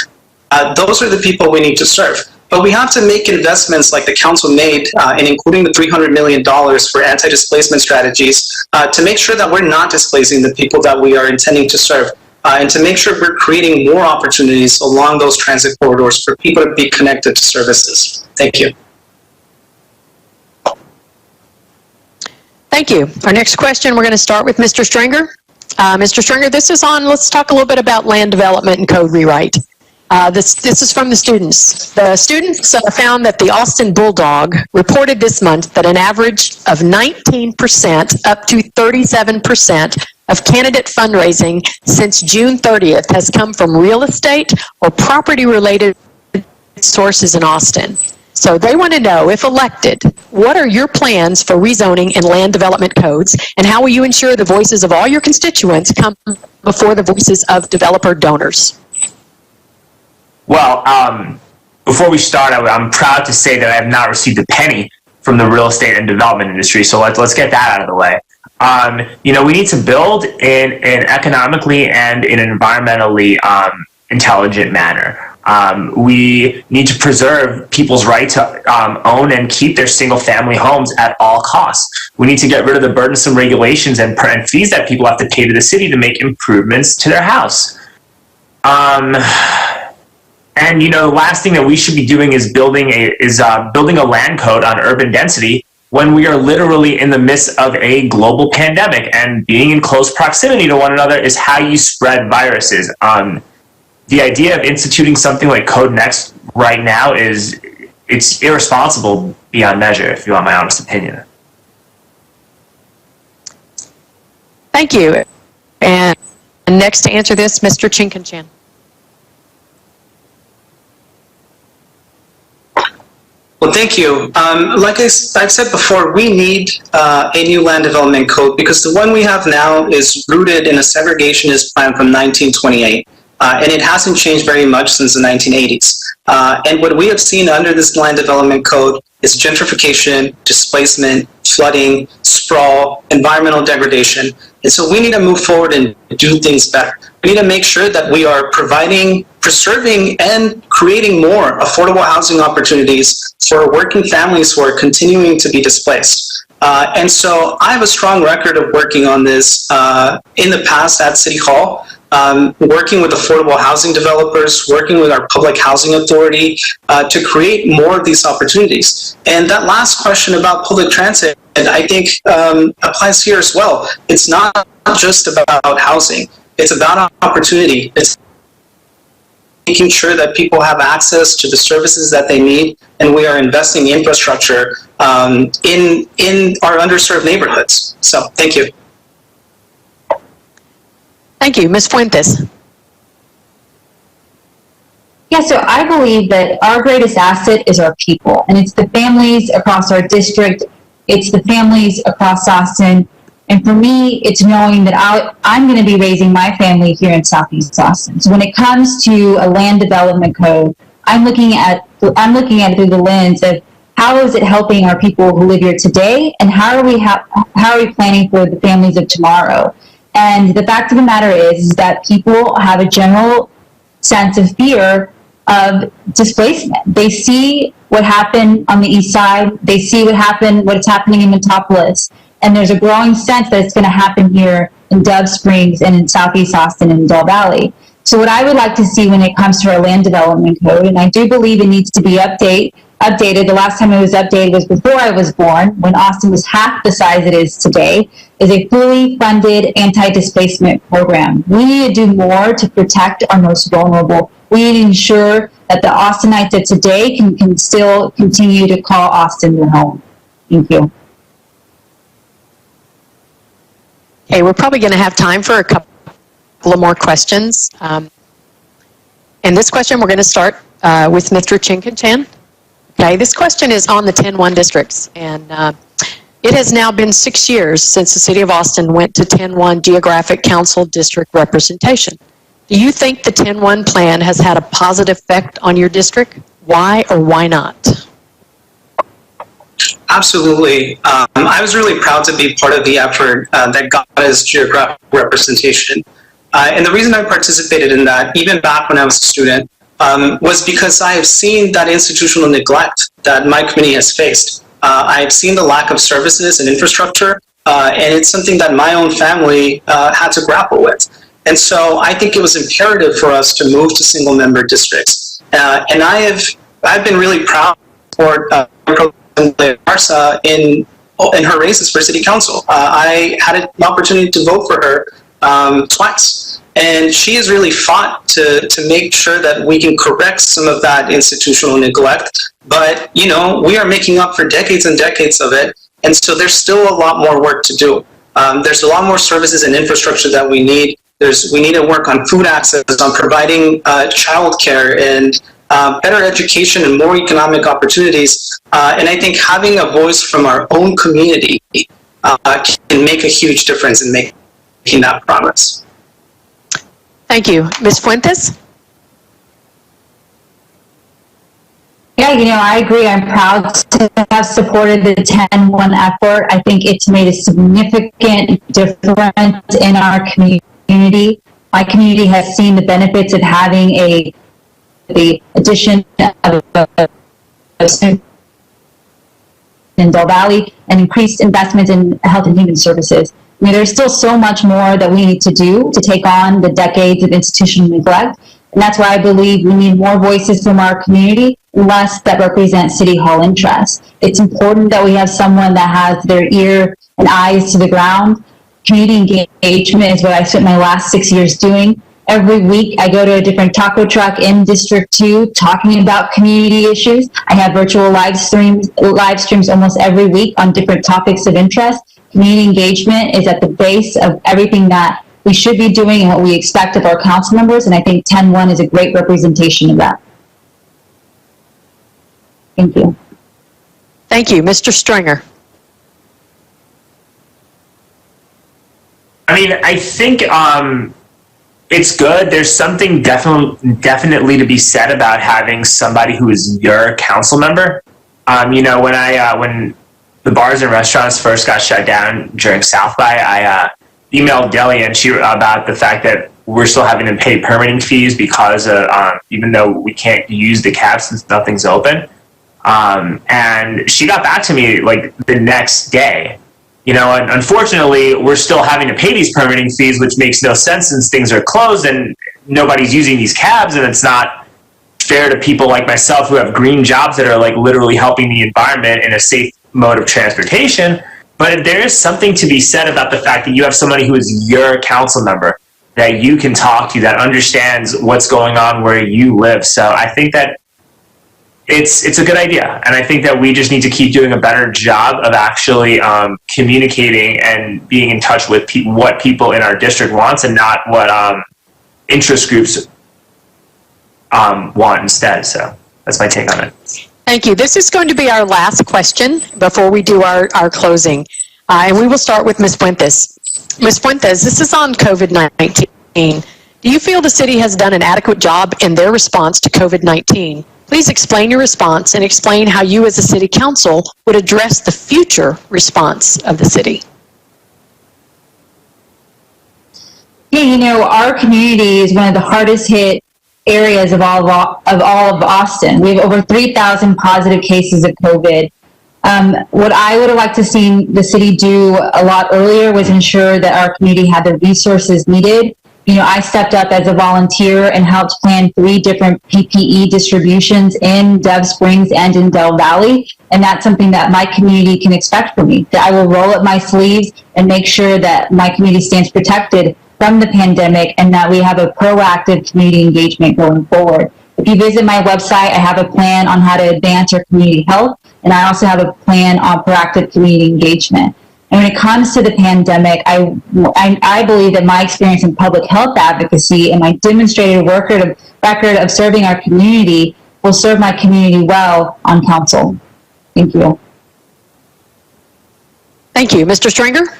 Those are the people we need to serve. But we have to make investments like the council made in including the $300 million for anti-displacement strategies to make sure that we're not displacing the people that we are intending to serve and to make sure we're creating more opportunities along those transit corridors for people to be connected to services. Thank you. Thank you. Our next question, we're going to start with Mr. Strenger. Mr. Strenger, this is on, let's talk a little bit about land development and code rewrite. This is from the students. The students found that the Austin Bulldog reported this month that an average of 19% up to 37% of candidate fundraising since June 30th has come from real estate or property-related sources in Austin. So they want to know, if elected, what are your plans for rezoning and land development codes, and how will you ensure the voices of all your constituents come before the voices of developer donors? Well, before we start, I'm proud to say that I have not received a penny from the real estate and development industry, so let's get that out of the way. We need to build in an economically and in an environmentally intelligent manner. We need to preserve people's right to own and keep their single-family homes at all costs. We need to get rid of the burdensome regulations and fees that people have to pay to the city to make improvements to their house. And the last thing that we should be doing is building a land code on urban density when we are literally in the midst of a global pandemic, and being in close proximity to one another is how you spread viruses. The idea of instituting something like Code Next right now it's irresponsible beyond measure, if you want my honest opinion. Thank you. And next to answer this, Mr. Chincanchan. Well, thank you. Like I've said before, we need a new land development code because the one we have now is rooted in a segregationist plan from 1928. And it hasn't changed very much since the 1980s. And what we have seen under this land development code is gentrification, displacement, flooding, sprawl, environmental degradation. And so we need to move forward and do things better. We need to make sure that we are preserving, and creating more affordable housing opportunities for working families who are continuing to be displaced. And so I have a strong record of working on this in the past at City Hall. Working with affordable housing developers, working with our public housing authority to create more of these opportunities. And that last question about public transit, I think applies here as well. It's not just about housing. It's about opportunity. It's making sure that people have access to the services that they need, and we are investing in infrastructure in our underserved neighborhoods. So thank you. Thank you. Ms. Fuentes. Yeah, so I believe that our greatest asset is our people, and it's the families across our district, it's the families across Austin, and for me, it's knowing that I'm going to be raising my family here in Southeast Austin. So when it comes to a land development code, I'm looking at it through the lens of how is it helping our people who live here today, and how are we planning for the families of tomorrow? And the fact of the matter is that people have a general sense of fear of displacement. They see what happened on the east side. They see what's happening in Metropolis. And there's a growing sense that it's going to happen here in Dove Springs and in Southeast Austin and Del Valley. So what I would like to see when it comes to our land development code, and I do believe it needs to be updated. The last time it was updated was before I was born, when Austin was half the size it is today, is a fully funded anti-displacement program. We need to do more to protect our most vulnerable. We need to ensure that the Austinites of today can still continue to call Austin their home. Thank you. Okay, we're probably going to have time for a couple of more questions. And this question, we're going to start with Mr. Chincanchan. Okay, this question is on the 10-1 districts. And It has now been 6 years since the City of Austin went to 10-1 Geographic Council District representation. Do you think the 10-1 plan has had a positive effect on your district? Why or why not? Absolutely. I was really proud to be part of the effort that got us geographic representation. And the reason I participated in that, even back when I was a student, was because I have seen that institutional neglect that my community has faced. I've seen the lack of services and infrastructure, and it's something that my own family had to grapple with. And so I think it was imperative for us to move to single-member districts. And I've been really proud for Marsa in her races for city council. I had an opportunity to vote for her twice. And she has really fought to make sure that we can correct some of that institutional neglect. But, you know, we are making up for decades and decades of it. And so there's still a lot more work to do. There's a lot more services and infrastructure that we need. We need to work on food access, on providing childcare and better education and more economic opportunities. And I think having a voice from our own community can make a huge difference in making that progress. Thank you. Ms. Fuentes? Yeah, you know, I agree. I'm proud to have supported the 10-1 effort. I think it's made a significant difference in our community. My community has seen the benefits of having the addition of in Del Valley and increased investments in health and human services. I mean, there's still so much more that we need to do to take on the decades of institutional neglect. And that's why I believe we need more voices from our community, less that represent City Hall interests. It's important that we have someone that has their ear and eyes to the ground. Community engagement is what I spent my last 6 years doing. Every week I go to a different taco truck in District 2 talking about community issues. I have virtual live streams almost every week on different topics of interest. Community engagement is at the base of everything that we should be doing and what we expect of our council members, and I think 10-1 is a great representation of that. Thank you. Thank you. Mr. Strenger? I mean, I think it's good. There's something definitely to be said about having somebody who is your council member. You know, when the bars and restaurants first got shut down during South by, I emailed Delia and she about the fact that we're still having to pay permitting fees because even though we can't use the cab since nothing's open. And she got back to me like the next day. You know, and unfortunately, we're still having to pay these permitting fees, which makes no sense since things are closed and nobody's using these cabs, and it's not fair to people like myself who have green jobs that are like literally helping the environment in a safe mode of transportation. But there is something to be said about the fact that you have somebody who is your council member that you can talk to, that understands what's going on where you live. So I think that it's a good idea, and I think that we just need to keep doing a better job of actually communicating and being in touch with what people in our district wants, and not what interest groups want instead. So that's my take on it. Thank you. This is going to be our last question before we do our closing, and we will start with Ms. Fuentes. Ms. Fuentes, this is on COVID-19. Do you feel the city has done an adequate job in their response to COVID-19? Please explain your response and explain how you as a city council would address the future response of the city. Yeah, you know, our community is one of the hardest hit areas of all of Austin. We have over 3,000 positive cases of COVID. What I would have liked to see the city do a lot earlier was ensure that our community had the resources needed. You know, I stepped up as a volunteer and helped plan 3 different PPE distributions in Dove Springs and in Del Valley. And that's something that my community can expect from me, that I will roll up my sleeves and make sure that my community stands protected from the pandemic and that we have a proactive community engagement going forward. If you visit my website, I have a plan on how to advance our community health, and I also have a plan on proactive community engagement. And when it comes to the pandemic, I believe that my experience in public health advocacy and my demonstrated record of serving our community will serve my community well on council. Thank you. Thank you. Mr. Strenger?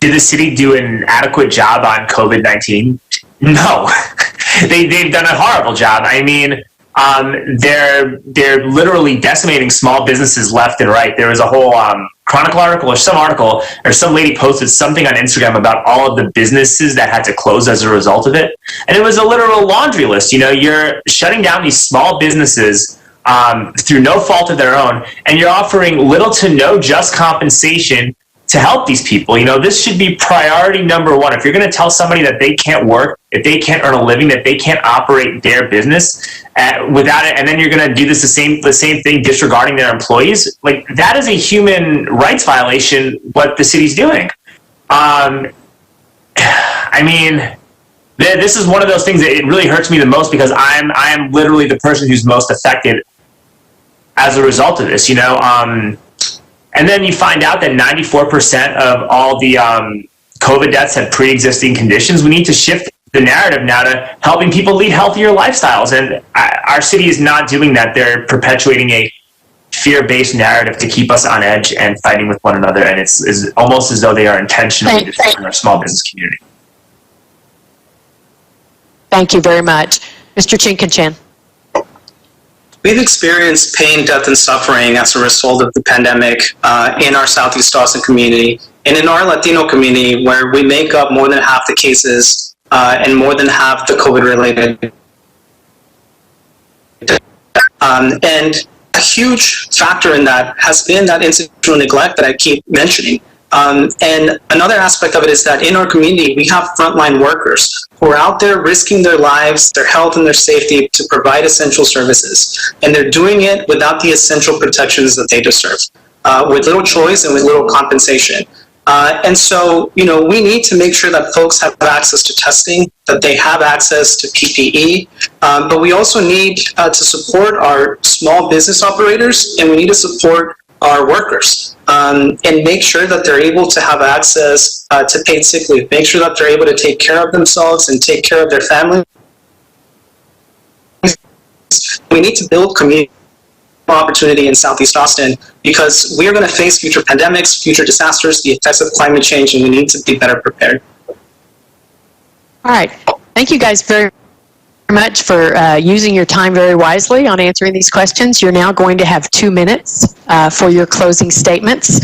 Did the city do an adequate job on COVID-19? No, they've done a horrible job. I mean, they're literally decimating small businesses left and right. There was a whole Chronicle article or some lady posted something on Instagram about all of the businesses that had to close as a result of it. And it was a literal laundry list. You know, you're shutting down these small businesses through no fault of their own, and you're offering little to no just compensation to help these people. You know, this should be priority number one. If you're going to tell somebody that they can't work, if they can't earn a living, that they can't operate their business without it, and then you're going to do the same thing disregarding their employees, like that is a human rights violation. What the city's doing. I mean, this is one of those things that it really hurts me the most because I am literally the person who's most affected as a result of this. You know. And then you find out that 94% of all the COVID deaths had pre-existing conditions. We need to shift the narrative now to helping people lead healthier lifestyles. And our city is not doing that. They're perpetuating a fear-based narrative to keep us on edge and fighting with one another. And it's almost as though they are intentionally destroying our small business community. Thank you very much. Mr. Chincanchan. We've experienced pain, death, and suffering as a result of the pandemic in our Southeast Austin community and in our Latino community, where we make up more than half the cases and more than half the COVID-related. And a huge factor in that has been that institutional neglect that I keep mentioning. And another aspect of it is that in our community, we have frontline workers who are out there risking their lives, their health, and their safety to provide essential services. And they're doing it without the essential protections that they deserve, with little choice and with little compensation. And so, you know, we need to make sure that folks have access to testing, that they have access to PPE, but we also need to support our small business operators, and we need to support our workers and make sure that they're able to have access to paid sick leave, make sure that they're able to take care of themselves and take care of their families. We need to build community opportunity in Southeast Austin because we are going to face future pandemics, future disasters, the effects of climate change, and we need to be better prepared. All right. Thank you guys very much for using your time very wisely on answering these questions. You're now going to have 2 minutes for your closing statements,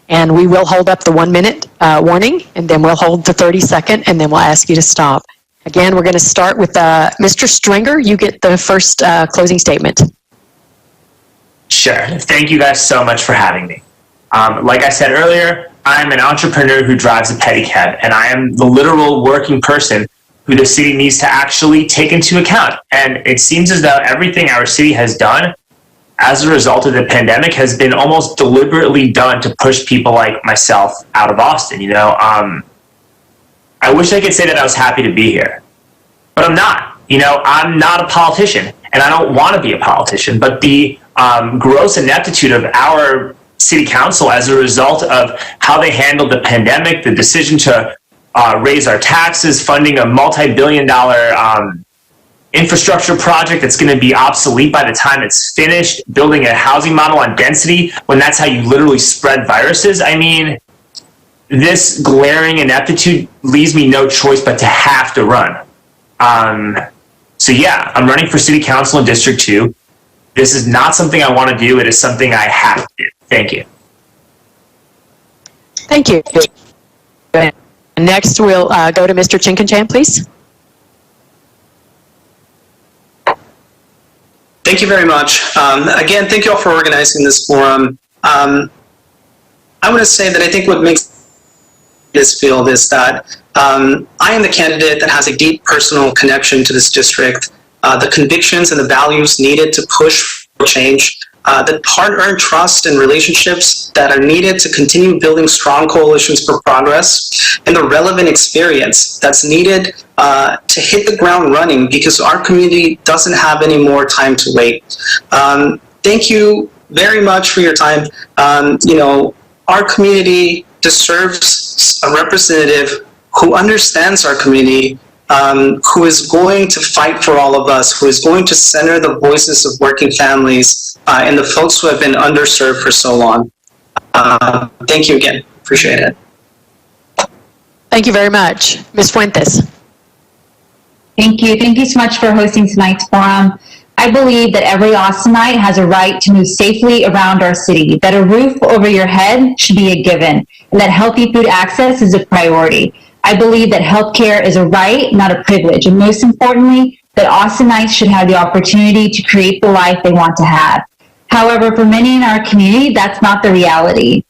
and we will hold up the 1 minute warning, and then we'll hold the 30-second, and then we'll ask you to stop. Again, we're going to start with Mr. Strenger. You get the first closing statement. Sure. Thank you guys so much for having me. Like I said earlier, I'm an entrepreneur who drives a pedicab, and I am the literal working person who the city needs to actually take into account. And it seems as though everything our city has done as a result of the pandemic has been almost deliberately done to push people like myself out of Austin. You know, I wish I could say that I was happy to be here, but I'm not. You know, I'm not a politician, and I don't want to be a politician, but the gross ineptitude of our city council as a result of how they handled the pandemic, the decision to raise our taxes, funding a multi-billion-dollar infrastructure project that's going to be obsolete by the time it's finished, building a housing model on density when that's how you literally spread viruses. I mean, this glaring ineptitude leaves me no choice but to have to run. So yeah, I'm running for city council in District 2. This is not something I want to do. It is something I have to do. Thank you. Thank you. Next, we'll go to Mr. Chincanchan, please. Thank you very much. Again, thank you all for organizing this forum. I want to say that I think what makes this field is that I am the candidate that has a deep personal connection to this district, the convictions and the values needed to push for change, the hard-earned trust and relationships that are needed to continue building strong coalitions for progress, and the relevant experience that's needed to hit the ground running because our community doesn't have any more time to wait. Thank you very much for your time. You know, our community deserves a representative who understands our community who is going to fight for all of us, who is going to center the voices of working families and the folks who have been underserved for so long. Thank you again. Appreciate it. Thank you very much. Ms. Fuentes. Thank you. Thank you so much for hosting tonight's forum. I believe that every Austinite has a right to move safely around our city, that a roof over your head should be a given, and that healthy food access is a priority. I believe that healthcare is a right, not a privilege, and most importantly, that Austinites should have the opportunity to create the life they want to have. However, for many in our community, that's not the reality.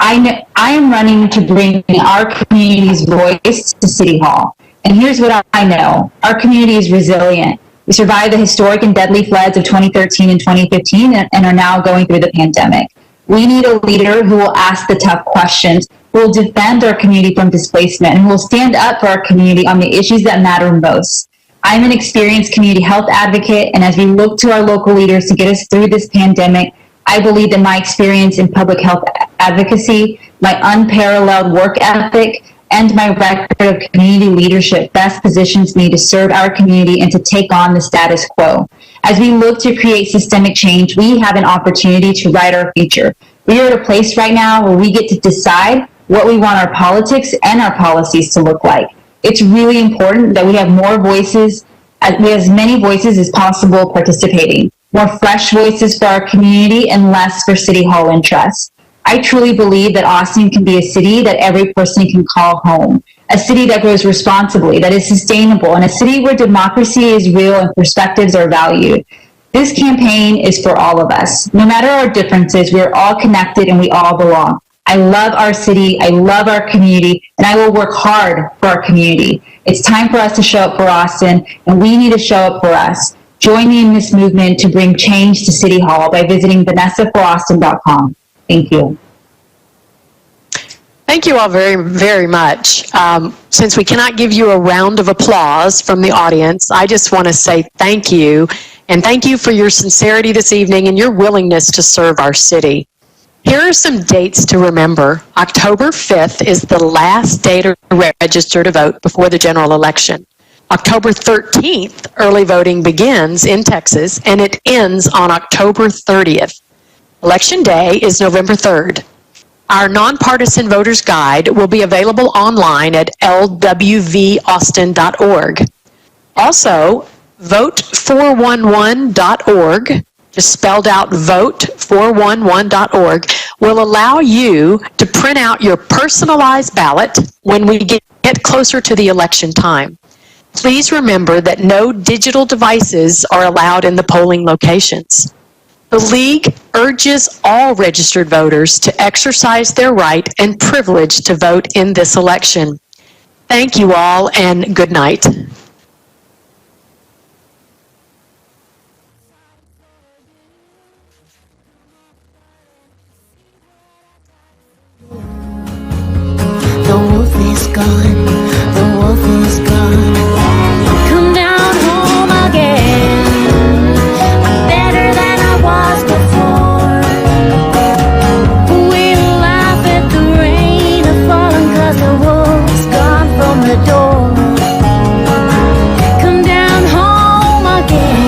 I am running to bring our community's voice to City Hall. And here's what I know. Our community is resilient. We survived the historic and deadly floods of 2013 and 2015 and are now going through the pandemic. We need a leader who will ask the tough questions, who will defend our community from displacement, and who will stand up for our community on the issues that matter most. I'm an experienced community health advocate, and as we look to our local leaders to get us through this pandemic, I believe that my experience in public health advocacy, my unparalleled work ethic, and my record of community leadership best positions me to serve our community and to take on the status quo. As we look to create systemic change, we have an opportunity to write our future. We are at a place right now where we get to decide what we want our politics and our policies to look like. It's really important that we have more voices, as many voices as possible participating, more fresh voices for our community and less for City Hall interests. I truly believe that Austin can be a city that every person can call home, a city that grows responsibly, that is sustainable, and a city where democracy is real and perspectives are valued. This campaign is for all of us. No matter our differences, we are all connected and we all belong. I love our city, I love our community, and I will work hard for our community. It's time for us to show up for Austin, and we need to show up for us. Join me in this movement to bring change to City Hall by visiting vanessafораustin.com. Thank you. Thank you all very, very much. Since we cannot give you a round of applause from the audience, I just want to say thank you, and thank you for your sincerity this evening and your willingness to serve our city. Here are some dates to remember. October 5th is the last day to register to vote before the general election. October 13th, early voting begins in Texas, and it ends on October 30th. Election Day is November 3rd. Our nonpartisan voters guide will be available online at lwvaustin.org. Also, vote411.org, just spelled out vote411.org, will allow you to print out your personalized ballot when we get closer to the election time. Please remember that no digital devices are allowed in the polling locations. The League urges all registered voters to exercise their right and privilege to vote in this election. Thank you all, and good night. The wolf is gone, the wolf is gone. Come down home again. I'm better than I was before. We'll laugh at the rain of falling, 'cause the wolf's gone from the door. Come down home again.